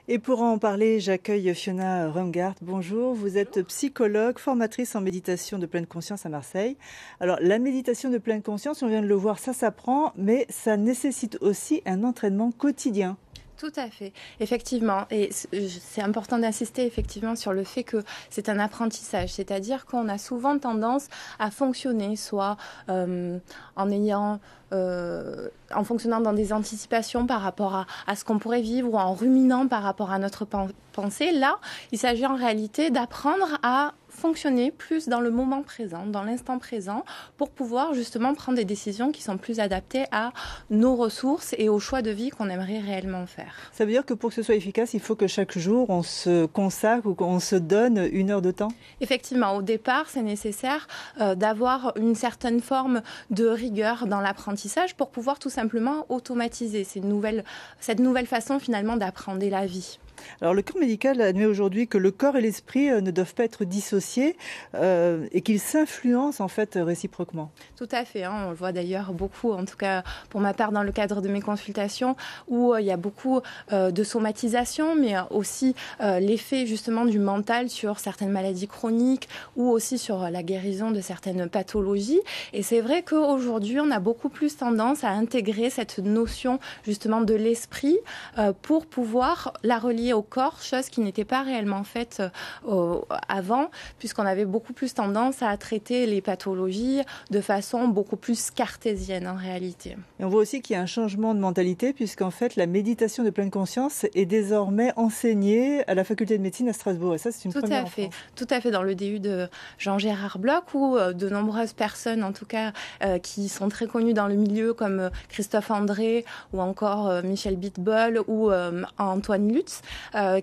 Et pour en parler, j'accueille Fiona Rumgaard. Bonjour, vous êtes psychologue, formatrice en méditation de pleine conscience à Marseille. Alors, la méditation de pleine conscience, on vient de le voir, ça s'apprend, mais ça nécessite aussi un entraînement quotidien. Tout à fait, effectivement. Et c'est important d'insister effectivement sur le fait que c'est un apprentissage. C'est-à-dire qu'on a souvent tendance à fonctionner, soit en fonctionnant dans des anticipations par rapport à ce qu'on pourrait vivre ou en ruminant par rapport à notre pensée. Là, il s'agit en réalité d'apprendre à fonctionner plus dans le moment présent, dans l'instant présent, pour pouvoir justement prendre des décisions qui sont plus adaptées à nos ressources et aux choix de vie qu'on aimerait réellement faire. Ça veut dire que pour que ce soit efficace, il faut que chaque jour, on se consacre ou qu'on se donne 1 heure de temps? Effectivement, au départ, c'est nécessaire d'avoir une certaine forme de rigueur dans l'apprentissage pour pouvoir tout simplement automatiser cette nouvelle façon finalement d'apprendre la vie. Alors, le corps médical admet aujourd'hui que le corps et l'esprit ne doivent pas être dissociés et qu'ils s'influencent en fait réciproquement. Tout à fait, on le voit d'ailleurs beaucoup, en tout cas pour ma part dans le cadre de mes consultations, où il y a beaucoup de somatisation, mais aussi l'effet justement du mental sur certaines maladies chroniques ou aussi sur la guérison de certaines pathologies. Et c'est vrai qu'aujourd'hui, on a beaucoup plus tendance à intégrer cette notion justement de l'esprit pour pouvoir la relier au corps, chose qui n'était pas réellement faite avant, puisqu'on avait beaucoup plus tendance à traiter les pathologies de façon beaucoup plus cartésienne en réalité. Et on voit aussi qu'il y a un changement de mentalité, puisqu'en fait la méditation de pleine conscience est désormais enseignée à la faculté de médecine à Strasbourg. Et ça, c'est une première en France. Tout à fait, dans le DU de Jean-Gérard Bloch, où de nombreuses personnes, en tout cas, qui sont très connues dans le milieu, comme Christophe André, ou encore Michel Bitbol, ou Antoine Lutz,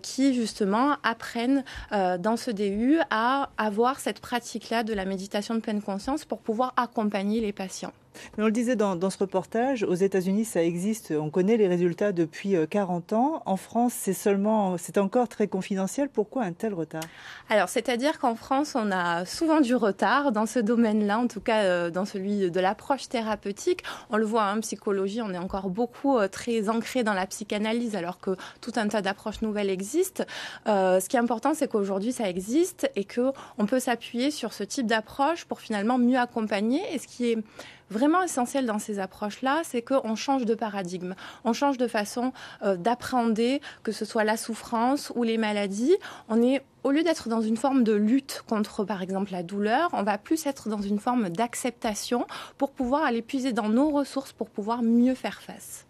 qui justement apprennent dans ce DU à avoir cette pratique-là de la méditation de pleine conscience pour pouvoir accompagner les patients. Mais on le disait dans ce reportage, aux États-Unis, ça existe, on connaît les résultats depuis 40 ans. En France, c'est encore très confidentiel. Pourquoi un tel retard? Alors, c'est-à-dire qu'en France, on a souvent du retard dans ce domaine-là, en tout cas dans celui de l'approche thérapeutique. On le voit en psychologie, on est encore beaucoup très ancré dans la psychanalyse, alors que tout un tas d'approches nouvelles existent. Ce qui est important, c'est qu'aujourd'hui, ça existe et qu'on peut s'appuyer sur ce type d'approche pour finalement mieux accompagner. Et ce qui est vraiment essentiel dans ces approches-là, c'est qu'on change de paradigme, on change de façon d'appréhender, que ce soit la souffrance ou les maladies. Au lieu d'être dans une forme de lutte contre, par exemple, la douleur, on va plus être dans une forme d'acceptation pour pouvoir aller puiser dans nos ressources pour pouvoir mieux faire face.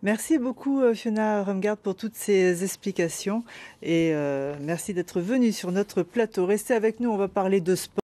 Merci beaucoup Fiona Rumgaard pour toutes ces explications et merci d'être venue sur notre plateau. Restez avec nous, on va parler de sport.